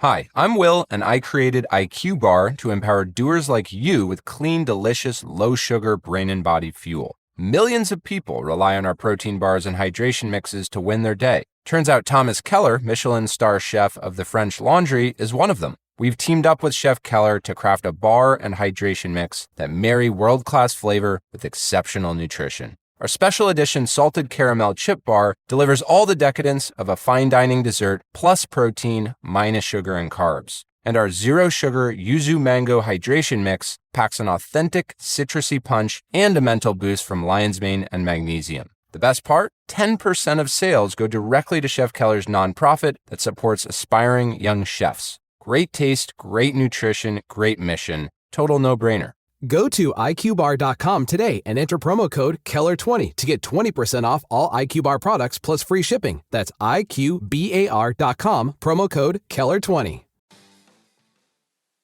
Hi, I'm Will, and I created IQ Bar to empower doers like you with clean, delicious, low-sugar brain and body fuel. Millions of people rely on our protein bars and hydration mixes to win their day. Turns out Thomas Keller, Michelin star chef of the French Laundry, is one of them. We've teamed up with Chef Keller to craft a bar and hydration mix that marry world-class flavor with exceptional nutrition. Our special edition salted caramel chip bar delivers all the decadence of a fine dining dessert plus protein minus sugar and carbs. And our zero sugar yuzu mango hydration mix packs an authentic citrusy punch and a mental boost from lion's mane and magnesium. The best part? 10% of sales go directly to Chef Keller's nonprofit that supports aspiring young chefs. Great taste, great nutrition, great mission. Total no-brainer. Go to IQBar.com today and enter promo code KELLER20 to get 20% off all IQ Bar products plus free shipping. That's IQBAR.com, promo code KELLER20.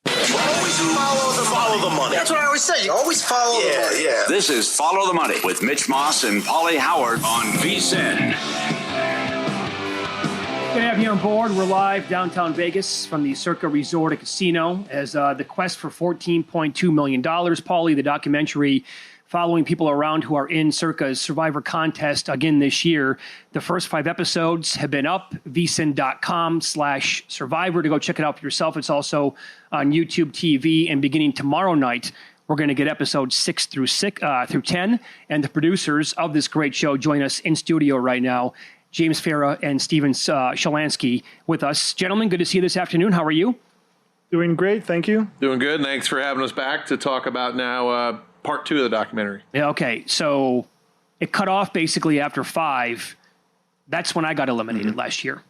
Always follow the money. That's what I always say. You always follow the money. Yeah. This is Follow the Money with Mitch Moss and Pauly Howard on VSiN. Good to have you on board. We're live downtown Vegas from the Circa Resort and Casino as the quest for $14.2 million. Pauly, the documentary following people around who are in Circa's Survivor contest again this year. The first 5 episodes have been up, vsin.com/survivor to go check it out for yourself. It's also on YouTube TV, and beginning tomorrow night, we're going to get episodes 6 through 10. And the producers of this great show join us in studio right now. James Farra and Stephan Shelanski with us. Gentlemen, good to see you this afternoon. How are you? Doing great, thank you. Doing good. Thanks for having us back to talk about now part 2 of the documentary. Yeah, okay. So it cut off basically after 5. That's when I got eliminated last year.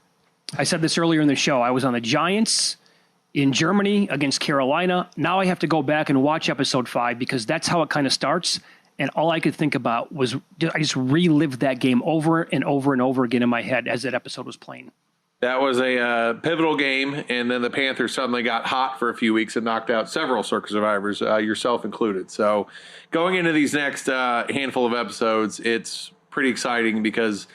I said this earlier in the show. I was on the Giants in Germany against Carolina. Now I have to go back and watch episode 5 because that's how it kind of starts. And all I could think about was I just relived that game over and over and over again in my head as that episode was playing. That was a pivotal game, and then the Panthers suddenly got hot for a few weeks and knocked out several Circa Survivors, yourself included. So going into these next handful of episodes, it's pretty exciting because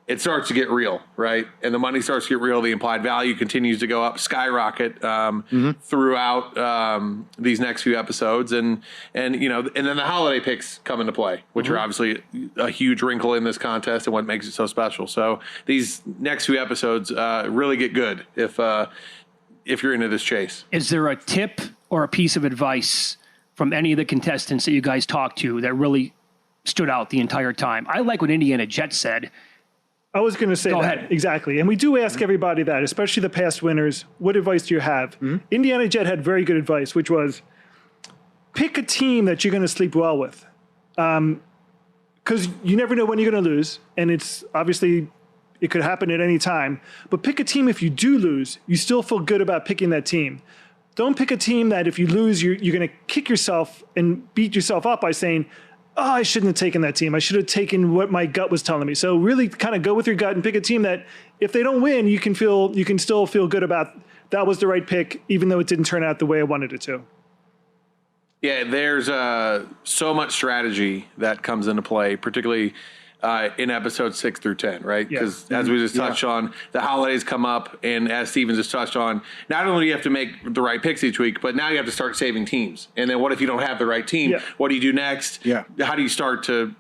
it starts to get real, right? And the money starts to get real. The implied value continues to go up, skyrocket throughout these next few episodes, and you know, and then the holiday picks come into play, which are obviously a huge wrinkle in this contest and what makes it so special. So these next few episodes really get good if you're into this chase. Is there a tip or a piece of advice from any of the contestants that you guys talked to that really stood out the entire time? I like what Indiana Jet said. I was going to say Go that. ahead. Exactly. And we do ask everybody that, especially the past winners, what advice do you have? Indiana Jet had very good advice, which was pick a team that you're going to sleep well with. Because you never know when you're going to lose. And it's obviously, it could happen at any time. But pick a team, if you do lose, you still feel good about picking that team. Don't pick a team that if you lose, you're going to kick yourself and beat yourself up by saying, oh, I shouldn't have taken that team. I should have taken what my gut was telling me. So really kind of go with your gut and pick a team that if they don't win, you can still feel good about that was the right pick, even though it didn't turn out the way I wanted it to. Yeah, there's so much strategy that comes into play, particularly in episodes 6 through 10, right? Because as we just touched on, the holidays come up, and as Stephen just touched on, not only do you have to make the right picks each week, but now you have to start saving teams. And then what if you don't have the right team? Yeah. What do you do next? Yeah. How do you start to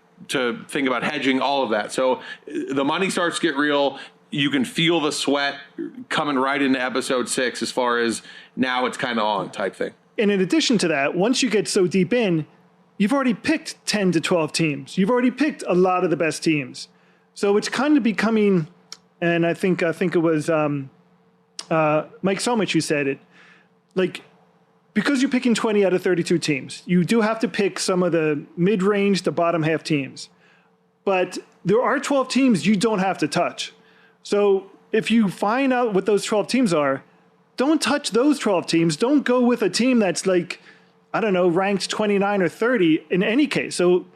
think about hedging, all of that? So the money starts to get real. You can feel the sweat coming right into episode 6 as far as now it's kind of on type thing. And in addition to that, once you get so deep in, you've already picked 10 to 12 teams. You've already picked a lot of the best teams. So it's kind of becoming, and I think it was Mike Somich who said it, like, because you're picking 20 out of 32 teams, you do have to pick some of the mid-range to bottom half teams. But there are 12 teams you don't have to touch. So if you find out what those 12 teams are, don't touch those 12 teams. Don't go with a team that's like, I don't know, ranked 29 or 30 in any case. So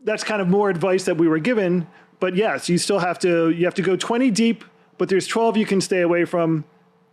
that's kind of more advice that we were given. But yes, you have to go 20 deep, but there's 12 you can stay away from,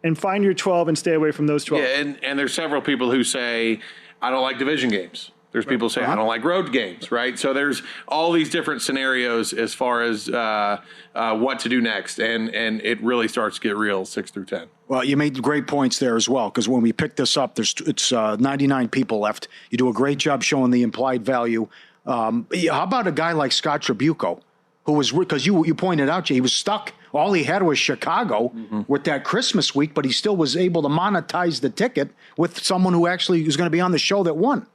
and find your 12 and stay away from those 12. Yeah, and there's several people who say, I don't like division games. There's people saying, I don't like road games, right? So there's all these different scenarios as far as what to do next. And it really starts to get real 6 through 10. Well, you made great points there as well, because when we picked this up, it's 99 people left. You do a great job showing the implied value. How about a guy like Scott Tribuco, who was, because you pointed out, Jay, he was stuck. All he had was Chicago with that Christmas week, but he still was able to monetize the ticket with someone who actually was going to be on the show that won.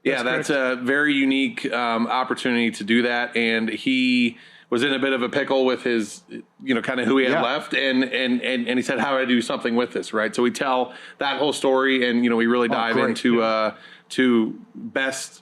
Yeah, that's a very unique opportunity to do that. And he was in a bit of a pickle with his, kind of who he had left. And he said, how do I do something with this, right? So we tell that whole story, and, we really dive into to best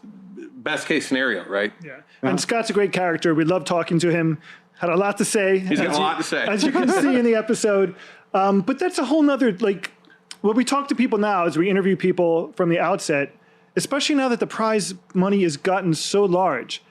case scenario, right? Yeah. And Scott's a great character. We love talking to him. Had a lot to say. He's got a lot to say. As you can see in the episode. But that's a whole nother, when we talk to people now, as we interview people from the outset, especially now that the prize money has gotten so large.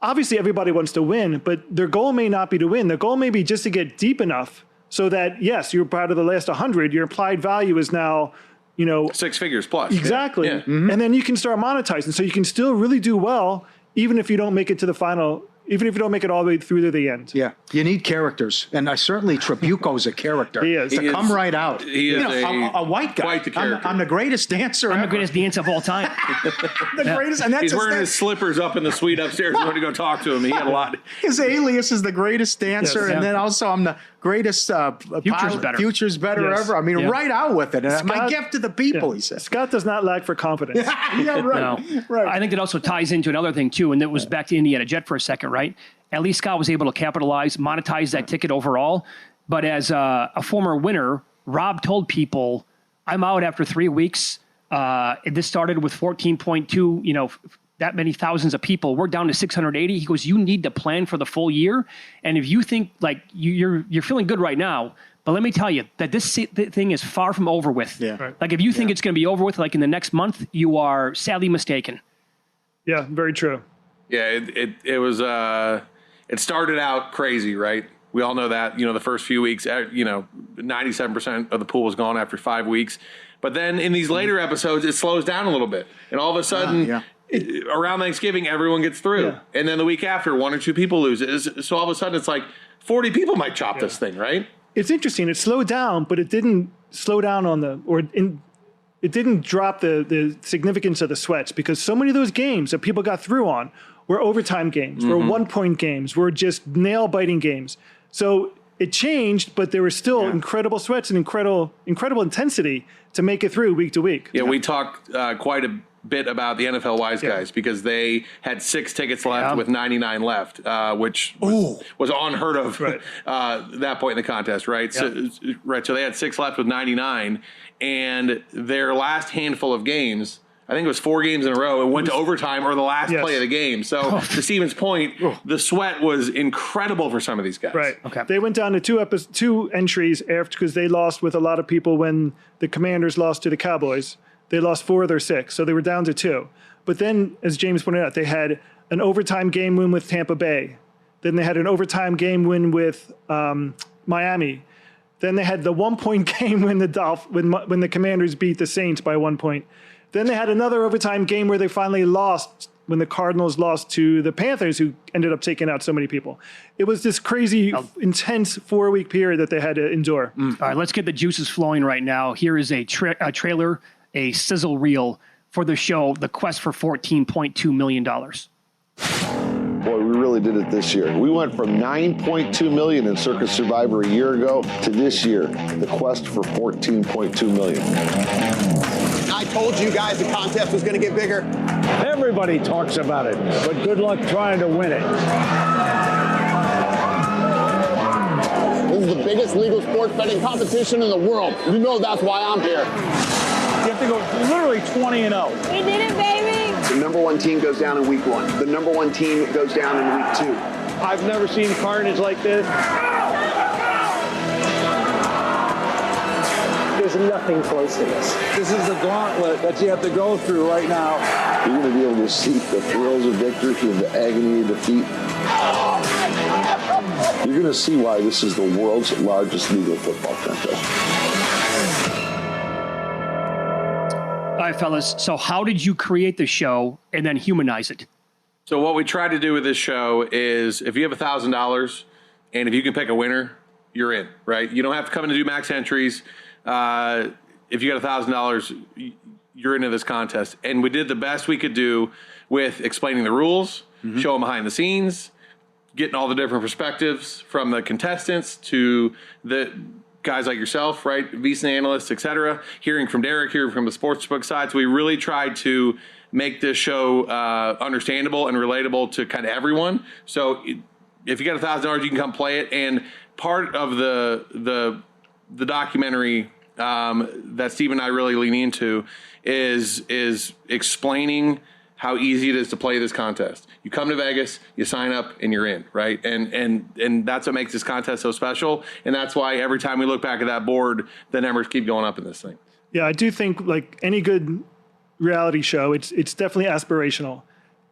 Obviously, everybody wants to win, but their goal may not be to win. Their goal may be just to get deep enough so that, yes, you're proud of the last 100. Your implied value is now, 6 figures plus. Exactly. Yeah. Mm-hmm. And then you can start monetizing. So you can still really do well, even if you don't make it to the final, even if you don't make it all the way through to the end. Yeah, you need characters, and certainly Tribuco's a character. He is. Come right out. He is a white guy. Quite the character. I'm the greatest dancer I'm ever. the greatest dancer of all time. Greatest, and that's He's wearing his slippers up in the suite upstairs. Going to go talk to him. He had a lot. His alias is the greatest dancer, Yes. and then also I'm the greatest Future's better Yes. ever. I mean, right out with it. And my Scott- gift to the people, he said. Scott does not lack for confidence. Yeah, right. No. Right. I think it also ties into another thing, too, and that was back to Indiana Jet for a second, right? At least Scott was able to capitalize, monetize that ticket overall. But as a former winner, Rob told people, I'm out after 3 weeks. This started with 14.2, that many thousands of people. We're down to 680. He goes, you need to plan for the full year. And if you think you're feeling good right now, but let me tell you that this thing is far from over with. Yeah. Right. Like if you think it's going to be over with, like in the next month, you are sadly mistaken. Yeah, very true. Yeah, it was. It started out crazy, right? We all know that. The first few weeks, 97% of the pool was gone after 5 weeks. But then in these later episodes, it slows down a little bit, and all of a sudden, around Thanksgiving, everyone gets through, and then the week after, 1 or 2 people lose it. So all of a sudden, it's like 40 people might chop this thing, right? It's interesting. It slowed down, but it didn't slow down it didn't drop the significance of the sweats, because so many of those games that people got through on were overtime games, were 1-point games, were just nail-biting games. So it changed, but there were still incredible sweats and incredible intensity to make it through week to week. Yeah, we talked quite a bit about the NFL Wise Guys because they had 6 tickets left with 99 left, which was unheard of that point in the contest, right? So they had 6 left with 99, and their last handful of games, I think it was 4 games in a row, it went to overtime or the last play of the game. So to Steven's point, the sweat was incredible for some of these guys. Right. Okay. They went down to 2 entries after, because they lost with a lot of people when the Commanders lost to the Cowboys. They lost 4 of their 6, so they were down to 2. But then, as James pointed out, they had an overtime game win with Tampa Bay. Then they had an overtime game win with Miami. Then they had the 1-point game when the Commanders beat the Saints by 1 point. Then they had another overtime game where they finally lost when the Cardinals lost to the Panthers, who ended up taking out so many people. It was this crazy, intense 4-week period that they had to endure. All right, let's get the juices flowing right now. Here is a trailer, a sizzle reel for the show, The Quest for $14.2 million. Boy, we really did it this year. We went from $9.2 million in Circa Survivor a year ago to this year, The Quest for $14.2 million. I told you guys the contest was going to get bigger. Everybody talks about it, but good luck trying to win it. This is the biggest legal sports betting competition in the world. You know that's why I'm here. You have to go literally 20-0. We did it, baby! The number 1 team goes down in week 1. The number 1 team goes down in week 2. I've never seen carnage like this. There's nothing close to this. This is the gauntlet that you have to go through right now. You're going to be able to see the thrills of victory and the agony of defeat. You're going to see why this is the world's largest legal football contest. All right, fellas. So how did you create the show and then humanize it? So what we try to do with this show is if you have $1,000 and if you can pick a winner, you're in, right? You don't have to come in to do max entries. If you got $1,000, you're into this contest. And we did the best we could do with explaining the rules, showing behind the scenes, getting all the different perspectives from the contestants to the guys like yourself, right? VSiN analysts, et cetera. Hearing from Derek, hearing from the sportsbook side. So we really tried to make this show understandable and relatable to kind of everyone. So if you got $1,000, you can come play it. And part of the documentary that Steve and I really lean into is explaining how easy it is to play this contest. You come to Vegas, you sign up, and you're in, right? And that's what makes this contest so special. And that's why every time we look back at that board, the numbers keep going up in this thing. Yeah, I do think like any good reality show, it's definitely aspirational.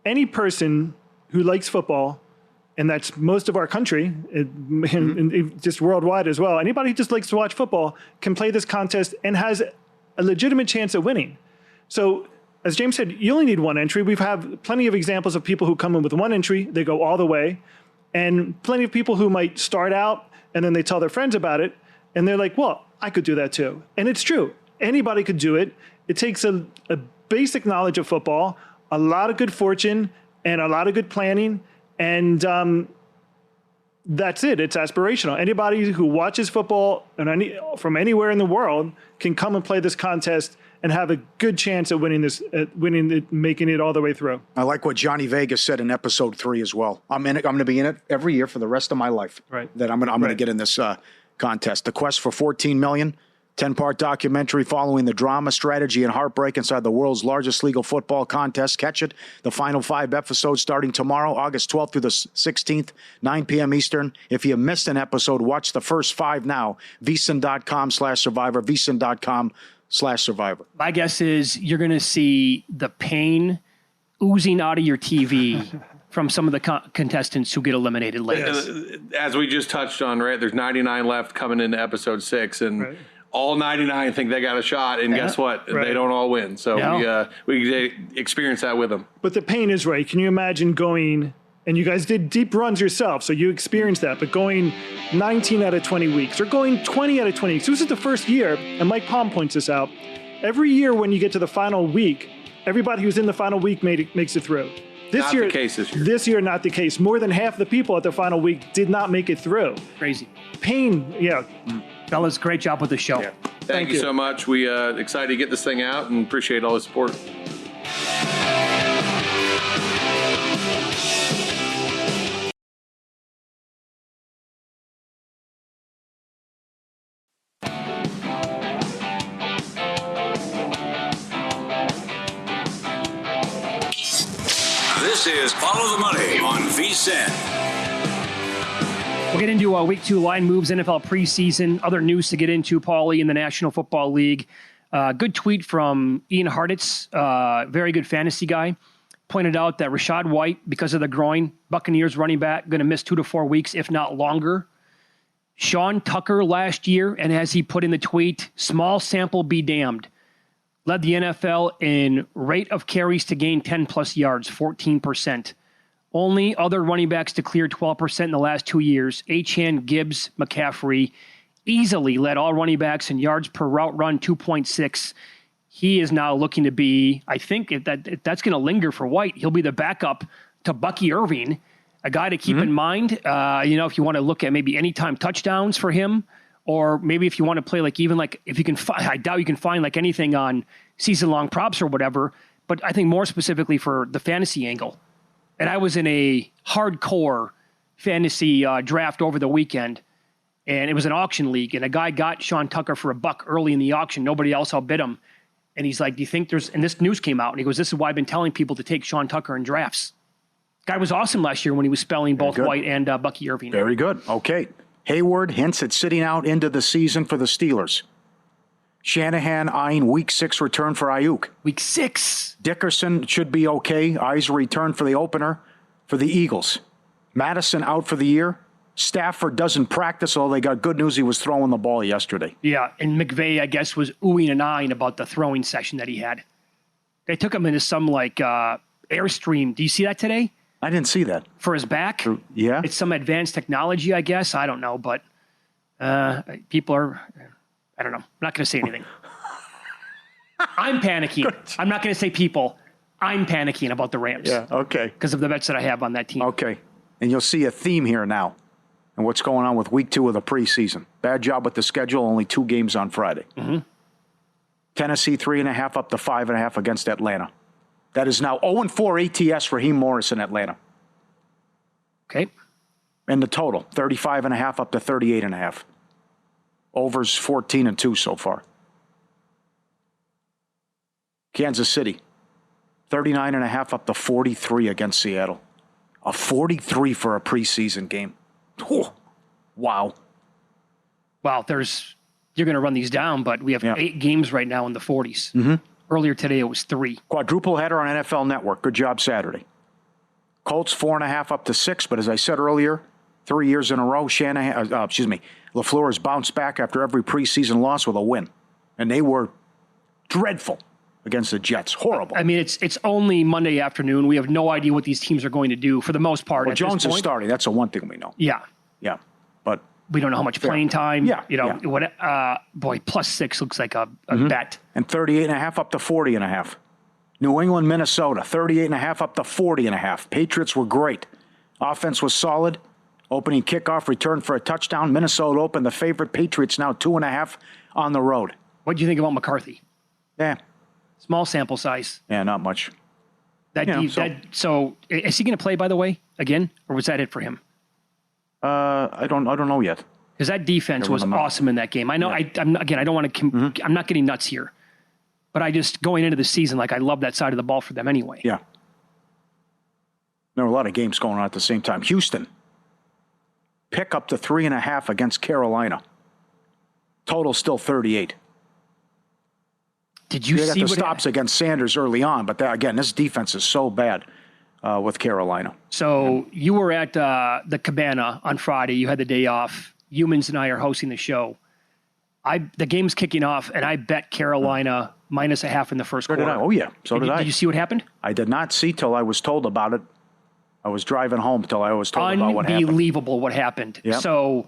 Any person who likes football, and that's most of our country, and just worldwide as well, anybody who just likes to watch football can play this contest and has a legitimate chance at winning. So as James said, you only need one entry. We've had plenty of examples of people who come in with one entry, they go all the way, and plenty of people who might start out and then they tell their friends about it, and they're like, well, I could do that too. And it's true. Anybody could do it. It takes a basic knowledge of football, a lot of good fortune, and a lot of good planning, and that's it. It's aspirational. Anybody who watches football from anywhere in the world can come and play this contest and have a good chance at making it all the way through. I like what Johnny Vegas said in episode 3 as well. I'm in it. I'm going to be in it every year for the rest of my life. Right. That I'm going to get in this contest. The quest for $14 million. 10-part documentary following the drama, strategy, and heartbreak inside the world's largest legal football contest. Catch it. The final 5 episodes starting tomorrow, August 12th through the 16th, 9 p.m. Eastern. If you missed an episode, watch the first 5 now. VSiN.com/Survivor, VSiN.com/Survivor. My guess is you're going to see the pain oozing out of your TV from some of the contestants who get eliminated later. Yes. As we just touched on, right, there's 99 left coming into episode 6, and all 99 think they got a shot, and guess what? They don't all win. So we experience that with them. But the pain is right. Can you imagine going, and you guys did deep runs yourself, so you experienced that, but going 19 out of 20 weeks or going 20 out of 20 weeks. This is the first year, and Mike Palm points this out. Every year when you get to the final week, everybody who's in the final week makes it through. Not the case this year. This year, not the case. More than half the people at the final week did not make it through. Crazy. Pain, yeah. Fellas, great job with the show. Yeah. Thank you so much. We excited to get this thing out and appreciate all the support. This is Follow the Money on VSiN. We'll get into Week 2 line moves, NFL preseason, other news to get into, Pauly, in the National Football League. Good tweet from Ian Hartitz, very good fantasy guy, pointed out that Rachaad White, because of the groin, Buccaneers running back, going to miss 2 to 4 weeks, if not longer. Sean Tucker last year, and as he put in the tweet, small sample be damned, led the NFL in rate of carries to gain 10-plus yards, 14%. Only other running backs to clear 12% in the last 2 years. Achane, Gibbs, McCaffrey easily led all running backs in yards per route run, 2.6. He is now looking to be, I think, if that's going to linger for White, he'll be the backup to Bucky Irving, a guy to keep in mind. If you want to look at maybe anytime touchdowns for him, or maybe if you want to play if you can find, I doubt you can find like anything on season-long props or whatever, but I think more specifically for the fantasy angle. And I was in a hardcore fantasy draft over the weekend, and it was an auction league, and a guy got Sean Tucker for $1 early in the auction. Nobody else outbid him. And he's like, do you think and this news came out, and he goes, this is why I've been telling people to take Sean Tucker in drafts. Guy was awesome last year when he was spelling both White and Bucky Irving. Very good. Okay. Hayward hints at sitting out into the season for the Steelers. Shanahan eyeing Week 6 return for Ayuk. Week 6. Dickerson should be okay. Eyes a return for the opener for the Eagles. Madison out for the year. Stafford doesn't practice, although they got good news he was throwing the ball yesterday. Yeah, and McVay, I guess, was oohing and eyeing about the throwing session that he had. They took him into some Airstream. Do you see that today? I didn't see that. For his back? Yeah. It's some advanced technology, I guess. I don't know, but people are, I don't know. I'm not going to say anything. I'm panicking. I'm not going to say people. I'm panicking about the Rams. Yeah, okay. Because of the bets that I have on that team. Okay. And you'll see a theme here now and what's going on with week 2 of the preseason. Bad job with the schedule, only 2 games on Friday. Mm-hmm. Tennessee 3.5 up to 5.5 against Atlanta. That is now 0-4 ATS for Raheem Morris in Atlanta. Okay. And the total, 35.5 up to 38.5. Overs 14-2 so far. Kansas City, 39.5 up to 43 against Seattle. A 43 for a preseason game. Whew. Wow. Wow, you're going to run these down, but we have 8 games right now in the 40s. Mm-hmm. Earlier today, it was 3. Quadruple header on NFL Network. Good job Saturday. Colts 4.5 up to 6, but as I said earlier, 3 years in a row, LaFleur has bounced back after every preseason loss with a win. And they were dreadful against the Jets. Horrible. I mean, it's only Monday afternoon. We have no idea what these teams are going to do for the most part. Well, Jones is starting. That's the one thing we know. Yeah. Yeah. But we don't know how much playing time. Yeah. What? Plus 6 looks like a bet. And 38.5 up to 40.5. New England, Minnesota, 38.5 up to 40.5. Patriots were great. Offense was solid. Opening kickoff, return for a touchdown. Minnesota opened the favorite. Patriots now 2.5 on the road. What do you think about McCarthy? Yeah. Small sample size. Yeah, not much. So is he going to play, by the way, again? Or was that it for him? I don't know yet. Because that defense was awesome in that game. I know. Yeah. I don't want to. I'm not getting nuts here, but I just going into the season I love that side of the ball for them anyway. Yeah. There were a lot of games going on at the same time. Houston pick up to 3.5 against Carolina. Total still 38. Did you see the stops against Sanders early on, but this defense is so bad with Carolina. So you were at the Cabana on Friday. You had the day off. Humans and I are hosting the show. The game's kicking off, and I bet Carolina -0.5 in the first quarter. Oh, yeah. So did I. Did you see what happened? I did not see till I was told about it. I was driving home till I was told about what happened. Unbelievable what happened. Yep. So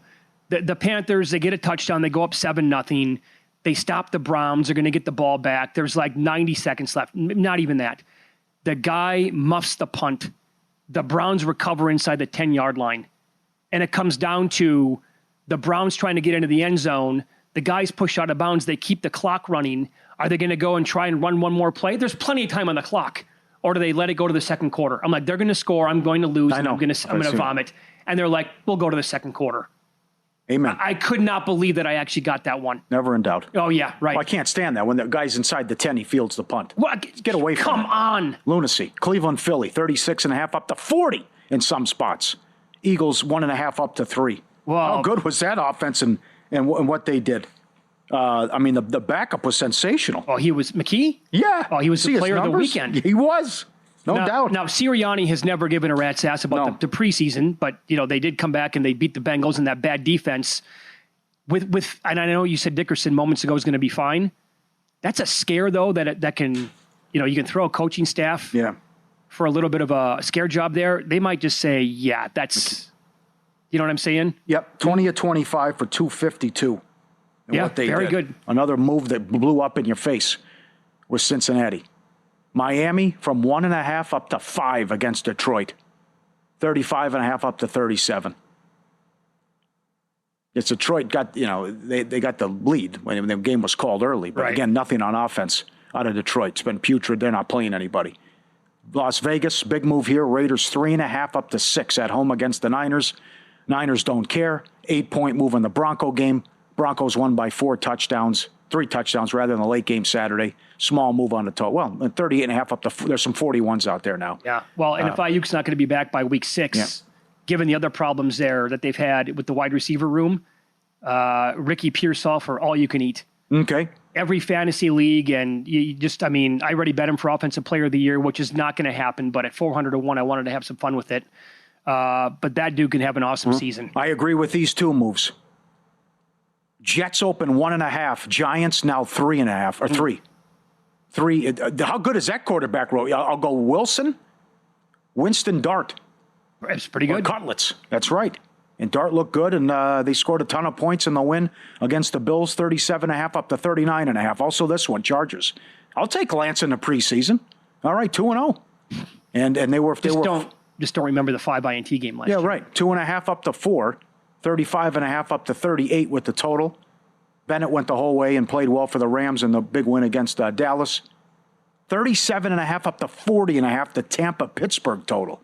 the Panthers, they get a touchdown. They go up 7-0. They stop the Browns. They're going to get the ball back. There's 90 seconds left. Not even that. The guy muffs the punt. The Browns recover inside the 10-yard line. And it comes down to the Browns trying to get into the end zone. The guys push out of bounds. They keep the clock running. Are they going to go and try and run one more play? There's plenty of time on the clock. Or do they let it go to the second quarter? I'm like, they're going to score. I'm going to lose. I'm going to vomit. And they're like, we'll go to the second quarter. Amen. I could not believe that I actually got that one. Never in doubt. Oh, yeah, right. Well, I can't stand that when the guy's inside the 10, he fields the punt. What? Get away from Come it. on. Lunacy. Cleveland, Philly, 36.5 up to 40 in some spots. Eagles, 1.5 up to 3. Wow. How good was that offense and what they did? The backup was sensational. Oh, he was McKee? Yeah. Oh, he was the player of the weekend. He was. No doubt. Now, Sirianni has never given a rat's ass about the preseason, but they did come back and they beat the Bengals in that bad defense. With and I know you said Dickerson moments ago is going to be fine. That's a scare though that can you can throw a coaching staff for a little bit of a scare job there. They might just say, that's you know what I'm saying? Yep, 20 of 25 for 252. What they very did. Good. Another move that blew up in your face was Cincinnati. Miami from 1.5 up to 5 against Detroit. 35.5 up to 37. It's Detroit got, they got the lead when the game was called early. But again, nothing on offense out of Detroit. It's been putrid. They're not playing anybody. Las Vegas, big move here. Raiders 3.5 up to 6 at home against the Niners. Niners don't care. 8-point move in the Bronco game. Broncos won by 3 touchdowns rather than the late game Saturday. Small move on the total. Well, 38.5 up to, there's some 41s out there now. Yeah. Well, and if Ayuk's not going to be back by week 6, given the other problems there that they've had with the wide receiver room, Ricky Pearsall for all you can eat. Okay. Every fantasy league, and I already bet him for Offensive Player of the Year, which is not going to happen, but at 400-1, I wanted to have some fun with it. But that dude can have an awesome season. I agree with these 2 moves. Jets open 1.5. Giants now 3.5 or 3. 3. How good is that quarterback row? I'll go Wilson, Winston, Dart. It's pretty good. Or Cutlets. That's right. And Dart looked good, and they scored a ton of points in the win against the Bills, 37.5 up to 39.5. Also this one, Chargers. I'll take Lance in the preseason. All right, 2-0. And they were... Just don't remember the 5 INT game last year. Yeah, right. 2.5 up to 4, 35.5 up to 38 with the total. Bennett went the whole way and played well for the Rams in the big win against Dallas. 37.5 up to 40.5, the Tampa-Pittsburgh total.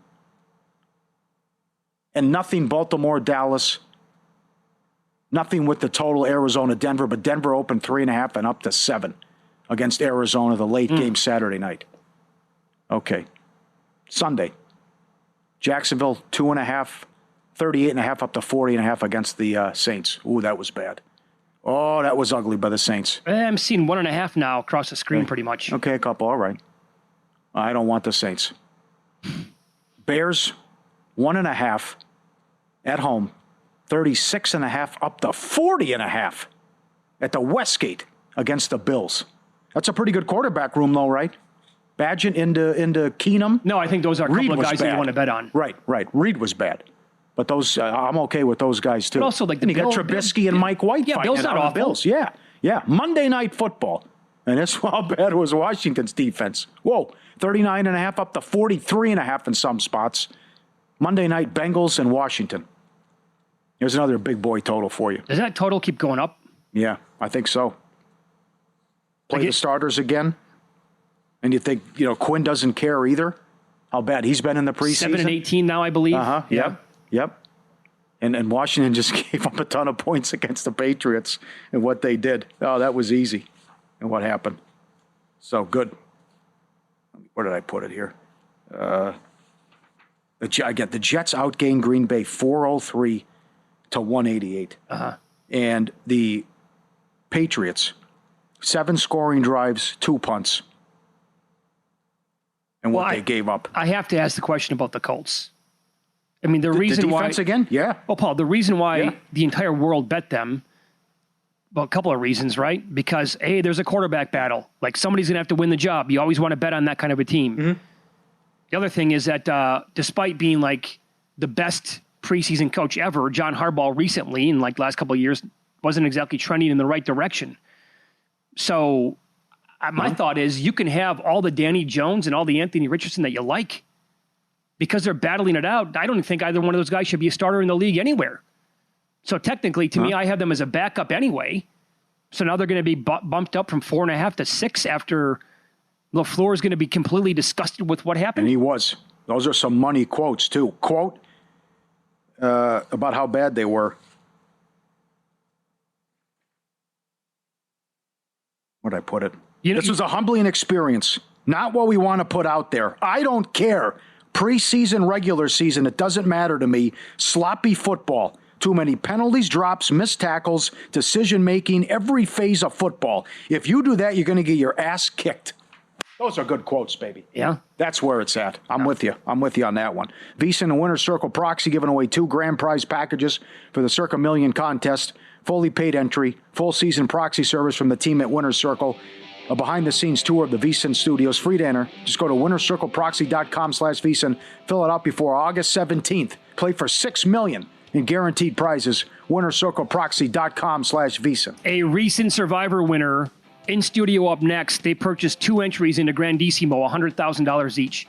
And nothing Baltimore, Dallas. Nothing with the total Arizona, Denver, but Denver opened 3.5 and up to 7 against Arizona, the late game Saturday night. Okay. Sunday. Jacksonville, 2.5, 38.5 up to 40.5 against the Saints. Ooh, that was bad. Oh, that was ugly by the Saints. I'm seeing 1.5 now across the screen pretty much. Okay, a couple. All right. I don't want the Saints. Bears, 1.5 at home, 36.5 up to 40.5 at the Westgate against the Bills. That's a pretty good quarterback room, though, right? Badgett into Keenum. No, I think those are a couple of guys that you want to bet on. Right. Reed was bad. But those, I'm okay with those guys, too. But also, like, and you got Trubisky and Mike White fighting Bill's not awful. Bills. Yeah. Monday Night Football. And that's how bad was Washington's defense. Whoa, 39.5 up to 43.5 in some spots. Monday night, Bengals and Washington. Here's another big boy total for you. Does that total keep going up? Yeah, I think so. Play the starters again. And you think, Quinn doesn't care either? How bad he's been in the preseason? 7-18 now, I believe. Uh-huh, yep. And Washington just gave up a ton of points against the Patriots and what they did. Oh, that was easy. And what happened. So, good. Where did I put it here? The Jets outgained Green Bay 403 to 188. Uh-huh. And the Patriots, 7 scoring drives, 2 punts. And what they gave up. I have to ask the question about the Colts. I mean, the reason why... The defense again? Yeah. Well, Paul, the reason why the entire world bet them, well, a couple of reasons, right? Because, hey, there's a quarterback battle. Like, somebody's going to have to win the job. You always want to bet on that kind of a team. Mm-hmm. The other thing is that despite being, like, the best preseason coach ever, John Harbaugh recently, in, like, the last couple of years, wasn't exactly trending in the right direction. So... my thought is you can have all the Danny Jones and all the Anthony Richardson that you like because they're battling it out. I don't think either one of those guys should be a starter in the league anywhere. So technically, to me, I have them as a backup anyway. So now they're going to be bumped up from 4.5 to 6 after LaFleur is going to be completely disgusted with what happened. And he was. Those are some money quotes, too. Quote about how bad they were. Where'd I put it? This was a humbling experience, not what we want to put out there. I don't care. Preseason, regular season, it doesn't matter to me. Sloppy football. Too many penalties, drops, missed tackles, decision-making, every phase of football. If you do that, you're going to get your ass kicked. Those are good quotes, baby. Yeah. That's where it's at. I'm with you. I'm with you on that one. VSiN and Winner's Circle Proxy giving away 2 grand prize packages for the Circa Million contest. Fully paid entry, full season proxy service from the team at Winner's Circle. A behind-the-scenes tour of the VSiN studios. Free to enter. Just go to winnercircleproxy.com/VSiN. Fill it out before August 17th. Play for $6 million in guaranteed prizes. winnercircleproxy.com/VSiN. A recent Survivor winner in studio up next. They purchased 2 entries into Grandissimo, $100,000 each.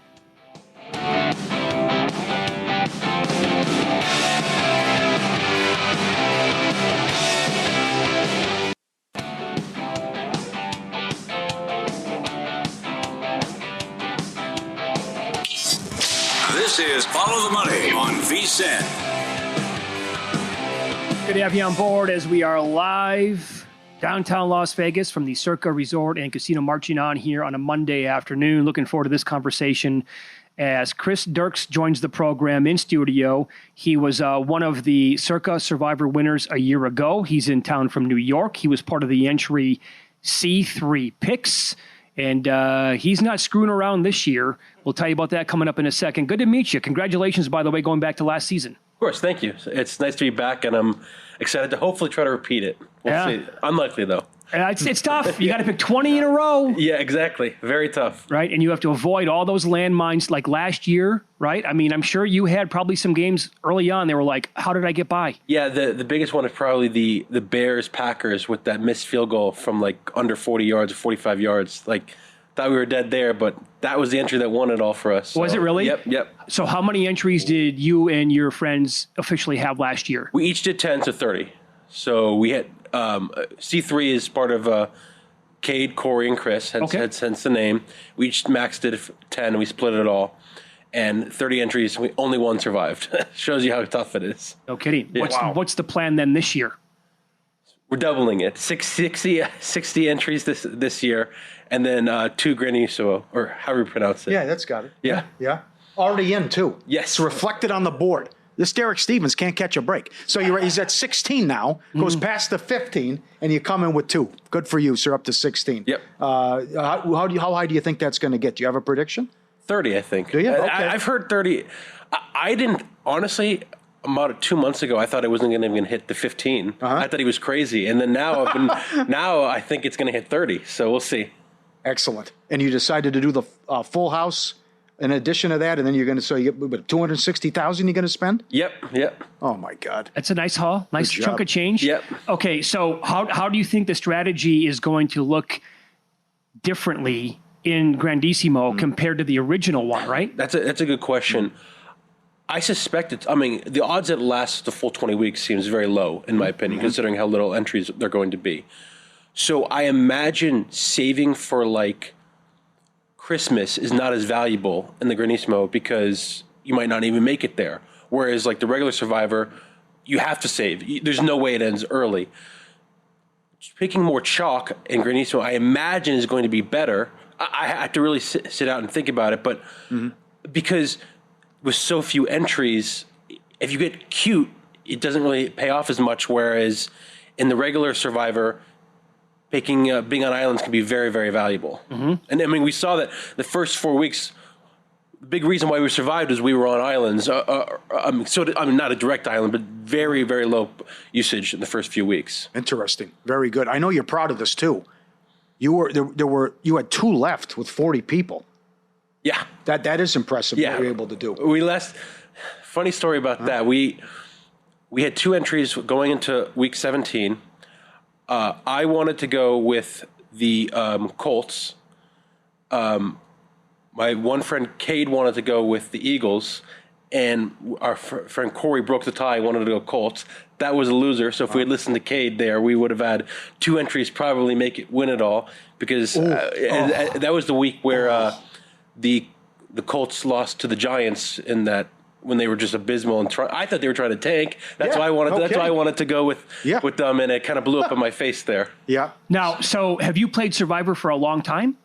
This is Follow the Money on VSiN. Good to have you on board as we are live downtown Las Vegas from the Circa Resort and Casino, marching on here on a Monday afternoon. Looking forward to this conversation as Chris Dierkes joins the program in studio. He was one of the Circa Survivor winners a year ago. He's in town from New York. He was part of the entry C3 picks. And he's not screwing around this year. We'll tell you about that coming up in a second. Good to meet you. Congratulations, by the way, going back to last season. Of course, thank you. It's nice to be back, and I'm excited to hopefully try to repeat it. We'll see. Unlikely, though. It's tough. You got to pick 20 in a row. Yeah, exactly. Very tough. Right. And you have to avoid all those landmines like last year. Right. I mean, I'm sure you had probably some games early on. They were like, how did I get by? Yeah. The biggest one is probably the Bears Packers with that missed field goal from like under 40 yards or 45 yards. Like, thought we were dead there, but that was the entry that won it all for us. So. Was it really? Yep. So how many entries did you and your friends officially have last year? We each did 10 to 30. So we had C3 is part of Cade, Corey, and Chris, hence the name. We each maxed it 10, and we split it all. And 30 entries, only one survived. Shows you how tough it is. No kidding. Yeah. What's the plan then this year? We're doubling it. 60 entries this year, and then 2 Granizo, or however you pronounce it. Yeah, that's got it. Yeah. Already in, too. Yes. It's reflected on the board. This Dierkes Stevens can't catch a break. So he's at 16 now, goes past the 15, and you come in with 2. Good for you, sir, up to 16. Yep. How high do you think that's going to get? Do you have a prediction? 30, I think. Do you? Okay. I've heard 30. I didn't, honestly, about 2 months ago, I thought it wasn't going to hit the 15. I thought he was crazy. And then now I think it's going to hit 30. So we'll see. Excellent. And you decided to do the full house in addition to that, and then you're going to, so you get $260,000 you're going to spend? Yep. Oh, my God. That's a nice haul. Nice Good chunk job. of change. Yep. Okay, so how do you think the strategy is going to look differently in Grandissimo compared to the original one, right? That's a good question. I suspect the odds that it lasts the full 20 weeks seems very low, in my opinion, considering how little entries they're going to be. So I imagine saving for, like, Christmas is not as valuable in the Granissimo because you might not even make it there. Whereas, like, the regular Survivor, you have to save. There's no way it ends early. Picking more chalk in Granissimo, I imagine, is going to be better. I have to really sit out and think about it, but because with so few entries, if you get cute, it doesn't really pay off as much, whereas in the regular Survivor, being on islands can be very, very valuable. And I mean, we saw that the first 4 weeks, the big reason why we survived is we were on islands. Not a direct island, but very, very low usage in the first few weeks. Interesting. Very good. I know you're proud of this too. You had 2 left with 40 people. Yeah. That is impressive what you're able to do. Funny story about that. We had 2 entries going into week 17. I wanted to go with the Colts. My one friend, Cade, wanted to go with the Eagles. And our friend Corey broke the tie, wanted to go Colts. That was a loser. So if we had listened to Cade there, we would have had 2 entries, probably win it all. Because that was the week where the Colts lost to the Giants in that, when they were just abysmal, and I thought they were trying to tank. That's why I wanted. That's why I wanted to go with them, and it kind of blew up in my face there. Yeah. Now, so have you played Survivor for a long time?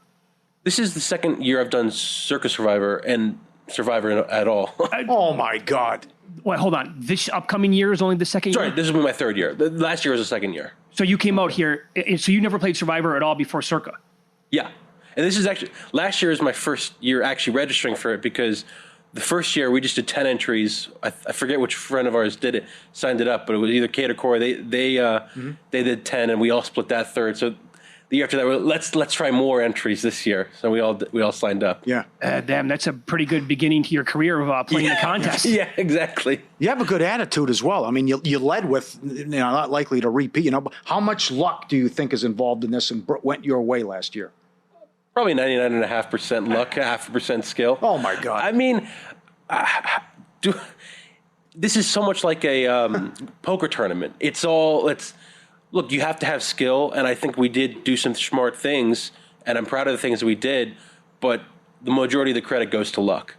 This is the second year I've done Circa Survivor and Survivor at all. Oh my God! Wait, hold on. This upcoming year is only the second year? Sorry, this will be my 3rd year. The last year was the 2nd year. So you came out here. So you never played Survivor at all before Circa? Yeah, and this is actually last year is my first year actually registering for it, because the first year we just did 10 entries. I forget which friend of ours signed it up, but it was either Kate or Corey. They did 10, and we all split that third. So the year after that, let's try more entries this year. So we all signed up. Yeah. Damn, that's a pretty good beginning to your career of playing the contest. Yeah, exactly. You have a good attitude as well. I mean, you led with, not likely to repeat. How much luck do you think is involved in this and went your way last year? Probably 99.5% luck, 0.5% skill. Oh my God! I mean, this is so much like a poker tournament. Look, you have to have skill, and I think we did do some smart things, and I'm proud of the things we did. But the majority of the credit goes to luck.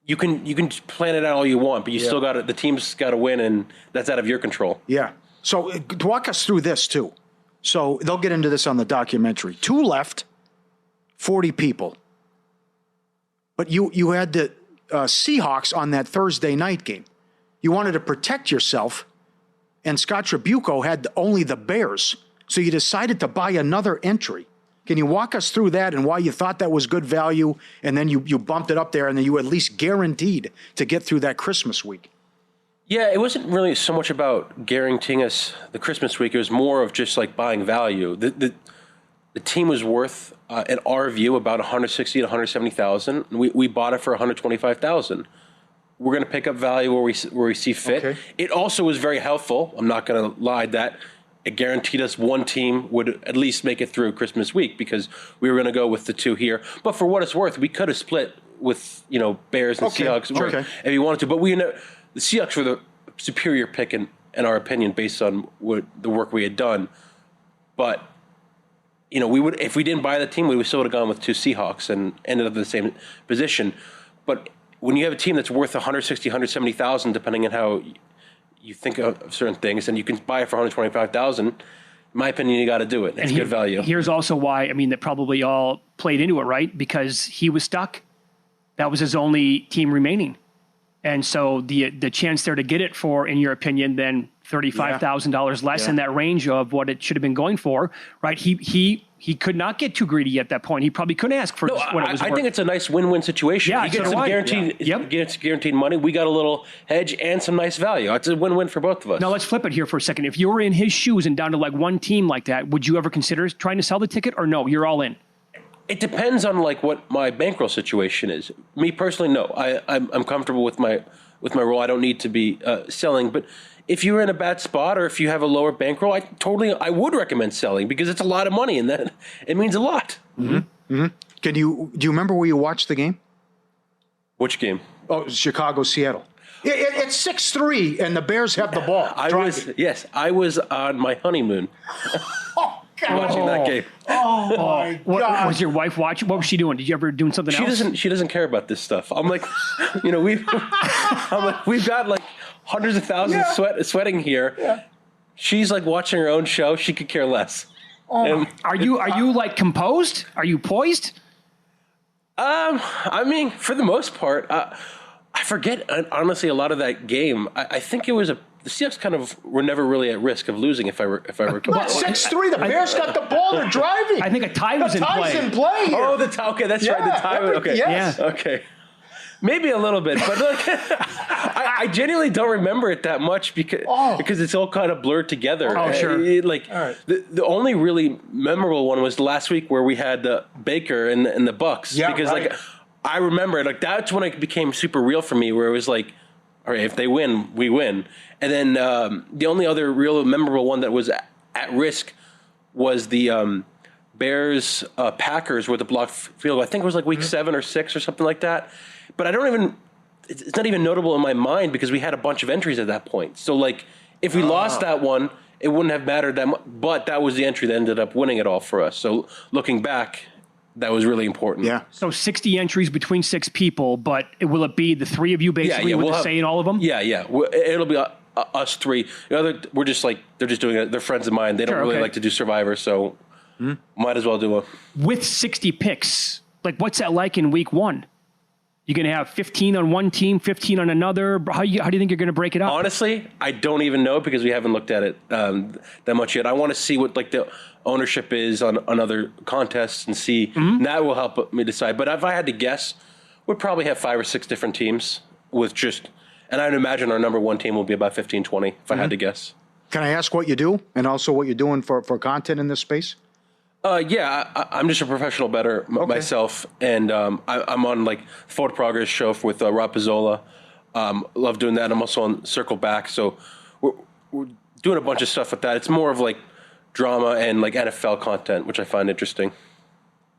You can plan it out all you want, but you still got the team's got to win, and that's out of your control. Yeah. So walk us through this too. So they'll get into this on the documentary. 2 left, 40 people. But you had the Seahawks on that Thursday night game. You wanted to protect yourself, and Scott Tribuco had only the Bears. So you decided to buy another entry. Can you walk us through that and why you thought that was good value, and then you bumped it up there, and then you at least guaranteed to get through that Christmas week? Yeah, it wasn't really so much about guaranteeing us the Christmas week. It was more of just like buying value. The team was worth, in our view, about 160 to 170,000. We bought it for 125,000. We're going to pick up value where we see fit. Okay. It also was very helpful. I'm not going to lie that it guaranteed us one team would at least make it through Christmas week because we were going to go with the two here. But for what it's worth, we could have split with Bears and Seahawks if you wanted to. But the Seahawks were the superior pick in our opinion based on the work we had done. But we would, if we didn't buy the team, we still would have gone with two Seahawks and ended up in the same position. But when you have a team that's worth 160, 170,000, depending on how you think of certain things, and you can buy it for 125,000, in my opinion, you got to do it. It's good value. Here's also why, that probably all played into it, right? Because he was stuck. That was his only team remaining. And so the chance there to get it for, in your opinion, then $35,000 less in that range of what it should have been going for, right? He could not get too greedy at that point. He probably couldn't ask for what it was worth. I think it's a nice win-win situation. Yeah, he gets some guaranteed money. We got a little hedge and some nice value. It's a win-win for both of us. Now let's flip it here for a second. If you were in his shoes and down to like one team like that, would you ever consider trying to sell the ticket, or no, you're all in? It depends on what my bankroll situation is. Me personally, no. I'm comfortable with my role. I don't need to be selling. But if you're in a bad spot or if you have a lower bankroll, I would recommend selling because it's a lot of money and that it means a lot. Mm-hmm. Mm-hmm. Do you remember where you watched the game? Which game? Oh, Chicago, Seattle. It's 6-3 and the Bears have the ball. I was on my honeymoon. Watching that game. Oh my God! Was your wife watching? What was she doing? Did you ever doing something else? She doesn't care about this stuff. I'm like, we've got like hundreds of thousands sweating here. Yeah. She's like watching her own show. She could care less. Oh. Are you like composed? Are you poised? For the most part, I forget honestly a lot of that game. I think it was the Seahawks kind of were never really at risk of losing if I recall. 6-3. The Bears got the ball. They're driving. I think a tie was in play. The tie's in play here. Oh, the tie. Okay, that's right. The tie. Okay. Yes. Yeah. Okay. Maybe a little bit, but I genuinely don't remember it that much because it's all kind of blurred together. Oh, sure. The only really memorable one was last week where we had Baker and the Bucks. Yeah, because I remember that's when it became super real for me, where it was like, all right, if they win, we win. And then the only other real memorable one that was at risk was the Bears Packers with the blocked field. I think it was like week 7 or 6 or something like that. But it's not even notable in my mind because we had a bunch of entries at that point. So like if we lost that one, it wouldn't have mattered that much. But that was the entry that ended up winning it all for us. So looking back, that was really important. Yeah. So 60 entries between 6 people, but will it be the 3 of you basically with the say in all of them? Yeah. It'll be us 3. We're just like, they're just doing it. They're friends of mine. They don't really like to do Survivor, so might as well do it. With 60 picks, like what's that like in week 1? You're going to have 15 on one team, 15 on another. How do you think you're going to break it up? Honestly, I don't even know because we haven't looked at it that much yet. I want to see what like the ownership is on other contests and see. That will help me decide. But if I had to guess, we'd probably have 5 or 6 different teams with and I'd imagine our number 1 team will be about 15, 20 if I had to guess. Can I ask what you do and also what you're doing for content in this space? I'm just a professional bettor myself, and I'm on like Forward Progress show with Rob Pizzola. Love doing that. I'm also on Circle Back, so we're doing a bunch of stuff with that. It's more of like drama and like NFL content, which I find interesting.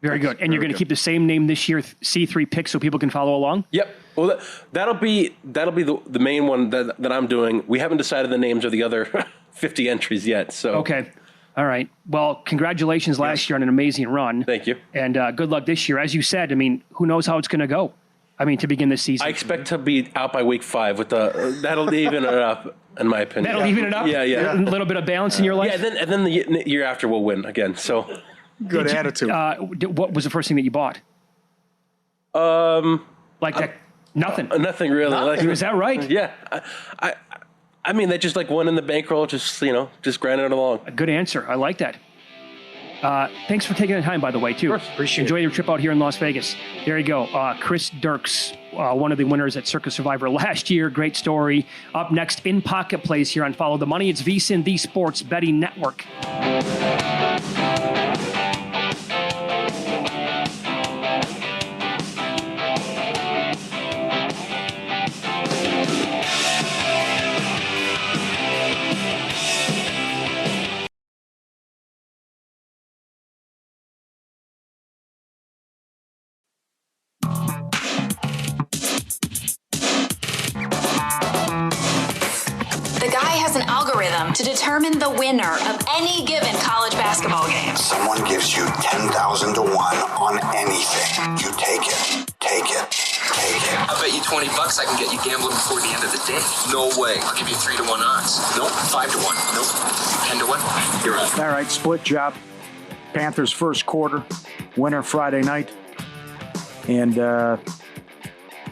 Very good. And you're going to keep the same name this year, C3 Picks, so people can follow along? Yep. Well, that'll be the main one that I'm doing. We haven't decided the names of the other 50 entries yet. So okay. All right. Well, congratulations last year on an amazing run. Thank you. And good luck this year. As you said, who knows how it's going to go? To begin this season. I expect to be out by week 5 with that'll even it up, in my opinion. That'll even it up? Yeah. A little bit of balance in your life? Yeah, and then the year after we'll win again. So good attitude. What was the first thing that you bought? Nothing. Nothing really. Nothing. Is that right? Yeah. They just like won in the bankroll, just grinding it along. A good answer. I like that. Thanks for taking the time, by the way, too. Appreciate Enjoy your trip out here in Las Vegas. There you go. Chris Dierkes, one of the winners at Circa Survivor last year. Great story. Up next, In Pocket Plays here on Follow the Money. It's VSiN, the Sports Betting Network. To determine the winner of any given college basketball game. Someone gives you 10,000 to 1 on anything. You take it. Take it. Take it. I bet you $20 I can get you gambling before the end of the day. No way. I'll give you 3 to 1 odds. Nope. 5 to 1. Nope. 10 to 1. You're out. All right, split job. Panthers first quarter. Winner Friday night. And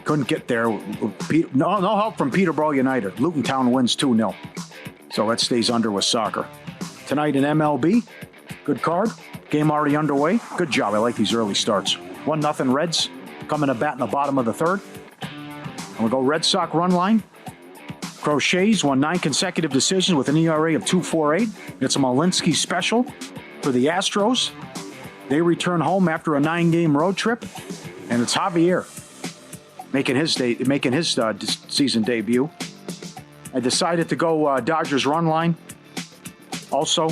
couldn't get there. No help from Peterborough United. Luton Town wins 2-0. So that stays under with soccer. Tonight in MLB, good card. Game already underway. Good job. I like these early starts. 1-0 Reds coming to bat in the bottom of the third. And we'll go Red Sox run line. Crochets won 9 consecutive decisions with an ERA of 2.48. It's a Malinsky special for the Astros. They return home after a 9-game road trip. And it's Javier making his season debut. I decided to go Dodgers run line. Also,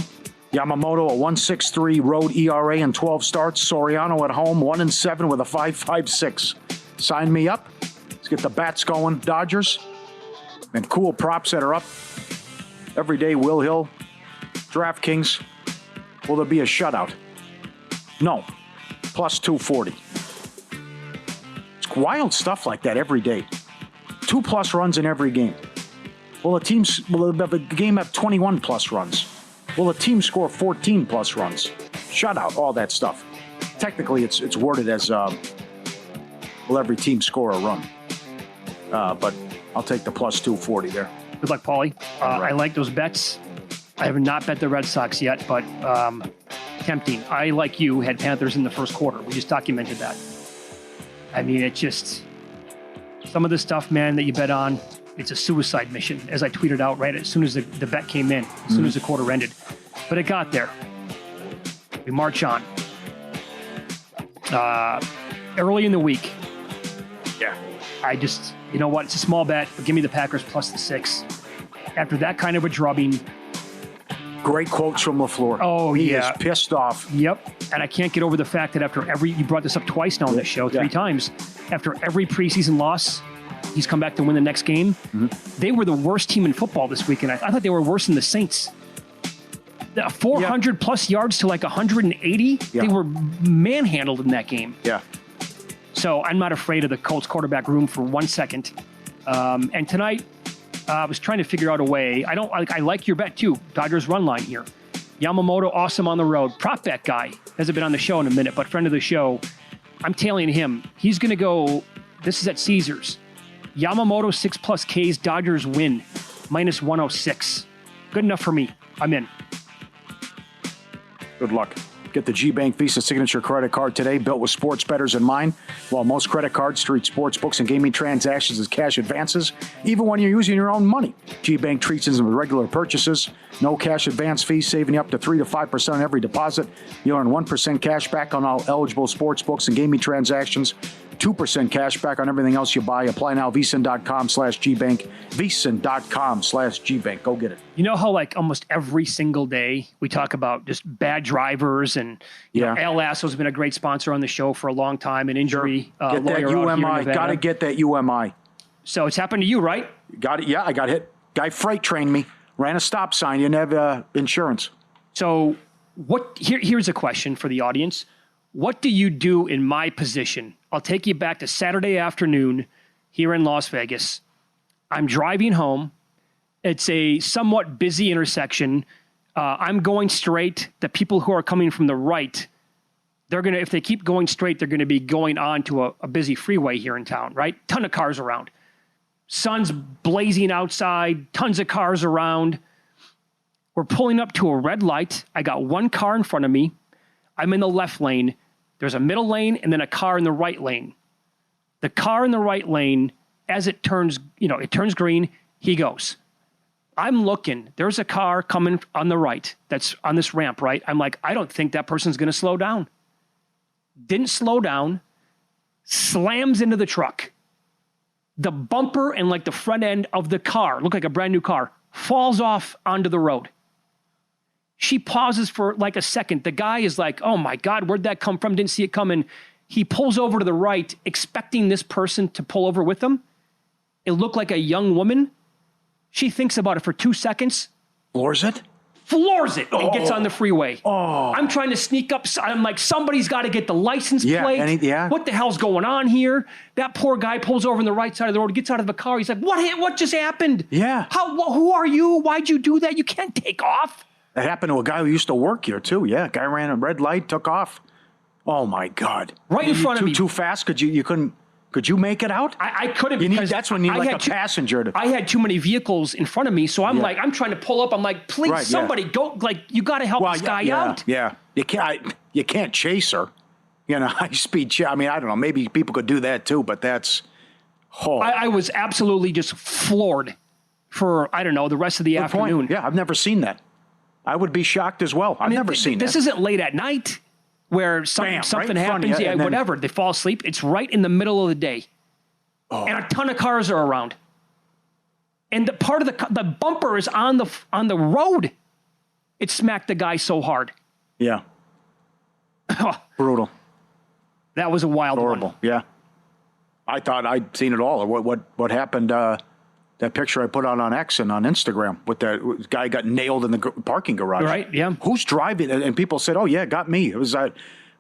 Yamamoto, a 1.63 road ERA in 12 starts. Soriano at home, 1-7 with a 5.56. Sign me up. Let's get the bats going, Dodgers. And cool props that are up every day. Will Hill, DraftKings. Will there be a shutout? No. Plus 240. It's wild stuff like that every day. 2+ runs in every game. Will the game have 21+ runs? Will a team score 14+ runs? Shutout, all that stuff. Technically, it's worded as will every team score a run? But I'll take the plus 240 there. Good luck, Pauly. I like those bets. I have not bet the Red Sox yet, but tempting. I, like you, had Panthers in the first quarter. We just documented that. I mean, it just... Some of the stuff, man, that you bet on, it's a suicide mission, as I tweeted out right as soon as the bet came in, as soon as the quarter ended. But it got there. We march on. Early in the week, I just, you know what, it's a small bet, but give me the Packers plus the 6. After that kind of a drubbing. Great quotes from LaFleur. Oh, he is pissed off. Yep. And I can't get over the fact that after you brought this up twice now on this show, 3 times, after every preseason loss, he's come back to win the next game. They were the worst team in football this weekend. I thought they were worse than the Saints. 400 plus yards to like 180. They were manhandled in that game. Yeah. So I'm not afraid of the Colts quarterback room for 1 second. And tonight, I was trying to figure out a way. I like your bet too. Dodgers run line here. Yamamoto, awesome on the road. Prop bet guy. Hasn't been on the show in a minute, but friend of the show. I'm tailing him. He's going to go, this is at Caesars. Yamamoto 6+ Ks, Dodgers win, minus 106. Good enough for me. I'm in. Good luck. Get the G-Bank Visa Signature Credit Card today, built with sports bettors in mind. While most credit cards treat sports books and gaming transactions as cash advances, even when you're using your own money. G-Bank treats them with regular purchases. No cash advance fees, saving you up to 3 to 5% on every deposit. You earn 1% cash back on all eligible sports books and gaming transactions. 2% cash back on everything else you buy. Apply now, VSiN.com/GBank. VSiN.com/GBank. Go get it. You know how like almost every single day we talk about just bad drivers and you know, Al Lasso's been a great sponsor on the show for a long time, an injury get that UMI. Got to get that UMI. So it's happened to you, right? Got it. Yeah, I got hit. Guy freight trained me. Ran a stop sign. You didn't have insurance. So here's a question for the audience. What do you do in my position? I'll take you back to Saturday afternoon here in Las Vegas. I'm driving home. It's a somewhat busy intersection. I'm going straight. The people who are coming from the right, if they keep going straight, they're going to be going on to a busy freeway here in town, right? Ton of cars around. Sun's blazing outside, tons of cars around. We're pulling up to a red light. I got one car in front of me. I'm in the left lane. There's a middle lane and then a car in the right lane. The car in the right lane, as it turns, it turns green, he goes. I'm looking. There's a car coming on the right that's on this ramp, right? I'm like, I don't think that person's going to slow down. Didn't slow down. Slams into the truck. The bumper and like the front end of the car, looked like a brand new car, falls off onto the road. She pauses for like a second. The guy is like, oh my God, where'd that come from? Didn't see it coming. He pulls over to the right, expecting this person to pull over with him. It looked like a young woman. She thinks about it for 2 seconds. Floors it? Floors it and gets on the freeway. Oh. I'm trying to sneak up. I'm like, somebody's got to get the license plate. What the hell's going on here? That poor guy pulls over on the right side of the road, gets out of the car. He's like, what just happened? Yeah. Who are you? Why'd you do that? You can't take off. That happened to a guy who used to work here, too. Yeah, guy ran a red light, took off. Oh, my God. Right in front of me. Too fast? Could you make it out? I couldn't. That's when you need like a passenger to. I had too many vehicles in front of me, so I'm like, I'm trying to pull up. I'm like, please, somebody go. Like, you got to help this guy out. Yeah, you can't chase her. High speed. I mean, I don't know. Maybe people could do that too, but that's. Oh. I was absolutely just floored for the rest of the afternoon. Point. Yeah, I've never seen that. I would be shocked as well. I've never seen this. That. This isn't late at night. Where something right happens, whatever, they fall asleep. It's right in the middle of the day. Oh. And a ton of cars are around. And the part of the bumper is on the road. It smacked the guy so hard. Yeah. Brutal. That was a wild Horrible. one. Yeah. I thought I'd seen it all. What happened, that picture I put out on X and on Instagram with that guy got nailed in the parking garage. Right, yeah. Who's driving? And people said, oh, yeah, it got me. It was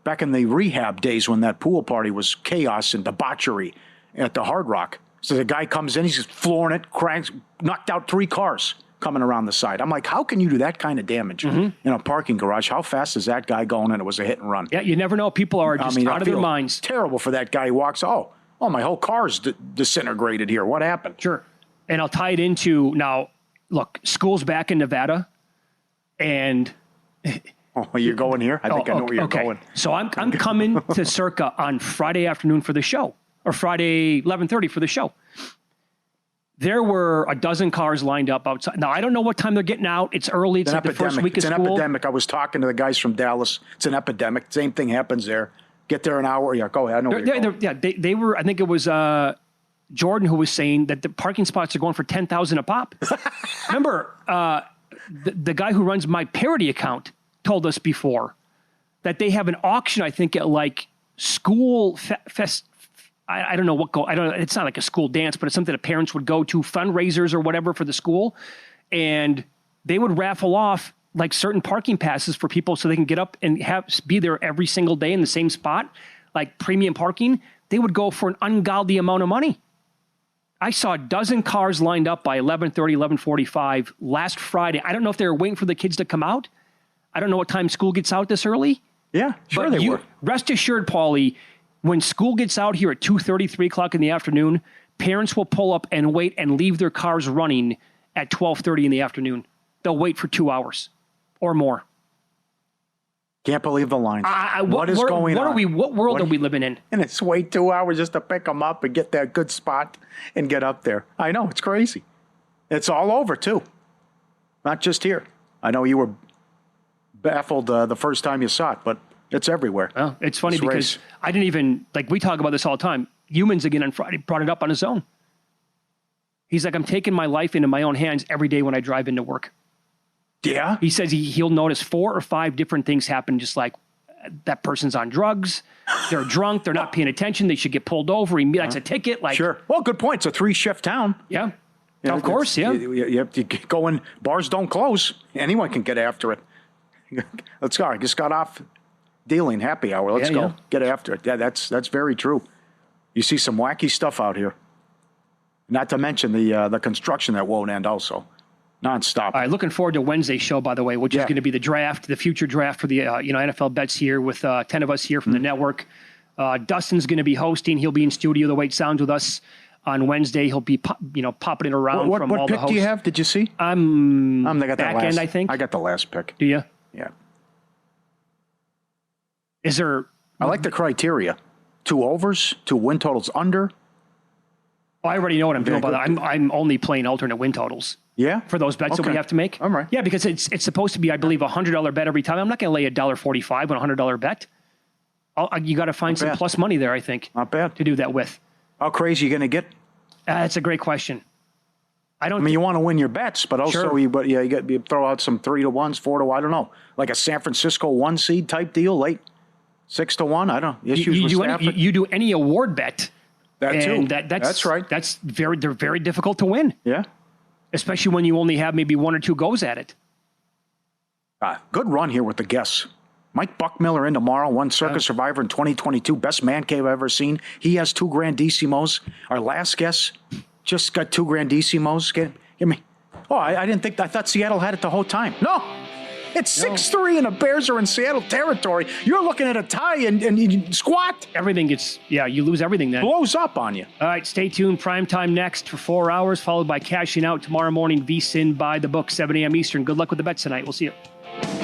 back in the rehab days when that pool party was chaos and debauchery at the Hard Rock. So the guy comes in, he's just flooring it, cranks, knocked out 3 cars coming around the side. I'm like, how can you do that kind of damage in a parking garage? How fast is that guy going? And it was a hit and run. Yeah, you never know. People are just out of their minds. Terrible for that guy who walks, oh, my whole car's disintegrated here. What happened? Sure. And I'll tie it into now, look, school's back in Nevada and. Oh, you're going here? I think I know where you're going. So I'm coming to Circa on Friday afternoon for the show, or Friday 11:30 for the show. There were a dozen cars lined up outside. Now, I don't know what time they're getting out. It's early. It's like the first week of school. It's an epidemic. I was talking to the guys from Dallas. It's an epidemic. Same thing happens there. Get there an hour. Yeah, go ahead. I know where you're going. They were, I think it was Jordan who was saying that the parking spots are going for $10,000 a pop. Remember, the guy who runs my parody account told us before that they have an auction, I think, at like school fest. I don't know what it's not like a school dance, but it's something that parents would go to, fundraisers or whatever for the school. And they would raffle off like certain parking passes for people so they can get up and be there every single day in the same spot, like premium parking. They would go for an ungodly amount of money. I saw a dozen cars lined up by 11:30, 11:45 last Friday. I don't know if they were waiting for the kids to come out. I don't know what time school gets out this early. Yeah, sure they were. Rest assured, Pauly, when school gets out here at 2:30, 3 o'clock in the afternoon, parents will pull up and wait and leave their cars running at 12:30 in the afternoon. They'll wait for 2 hours or more. Can't believe the lines. What is going on? What world are we living in? And it's wait 2 hours just to pick them up and get that good spot and get up there. I know, it's crazy. It's all over, too. Not just here. I know you were baffled the first time you saw it, but it's everywhere. Well, it's funny because I didn't even, we talk about this all the time. Humans, again, on Friday, brought it up on his own. He's like, I'm taking my life into my own hands every day when I drive into work. Yeah. He says he'll notice 4 or 5 different things happen, just like that person's on drugs, they're drunk, they're not paying attention, they should get pulled over, that's a ticket. Sure. Well, good point. It's a 3-shift town. Yeah. Of course, yeah. You have to go in, bars don't close. Anyone can get after it. Let's go. I just got off dealing happy hour. Let's go. Get after it. Yeah, that's very true. You see some wacky stuff out here. Not to mention the construction that won't end also. Nonstop. All right, looking forward to Wednesday's show, by the way, which is going to be the draft, the future draft for the NFL bets here with 10 of us here from the network. Dustin's going to be hosting. He'll be in studio the way it sounds with us on Wednesday. He'll be popping it around from all the hosts. What pick do you have? Did you see? I'm back end, I think. I got the last pick. Do you? Yeah. Is there? I like the criteria. 2 overs, 2 win totals under. Oh, I already know what I'm doing about that. I'm only playing alternate win totals. Yeah? For those bets that we have to make. All right. Yeah, because it's supposed to be, I believe, $100 bet every time. I'm not going to lay $1.45 on a $100 bet. You got to find some plus money there, I think. Not bad. To do that with. How crazy are you going to get? That's a great question. I mean, you want to win your bets, but also you throw out some 3-1s, 4-1. I don't know, like a San Francisco 1 seed type deal, late 6-1. I don't know. You do any award bet. That too. That's right. They're very difficult to win. Yeah. Especially when you only have maybe 1 or 2 goes at it. Good run here with the guests. Mike Buckmiller in tomorrow, won Circa Survivor in 2022. Best man cave I've ever seen. He has 2 Grandissimos. Our last guest just got 2 Grandissimos. Give me. Oh, I didn't think. I thought Seattle had it the whole time. No. It's 6-3 and the Bears are in Seattle territory. You're looking at a tie and you squat. Everything gets, you lose everything then. Blows up on you. All right, stay tuned. Prime time next for 4 hours, followed by cashing out tomorrow morning. VSiN by the book, 7 a.m. Eastern. Good luck with the bets tonight. We'll see you.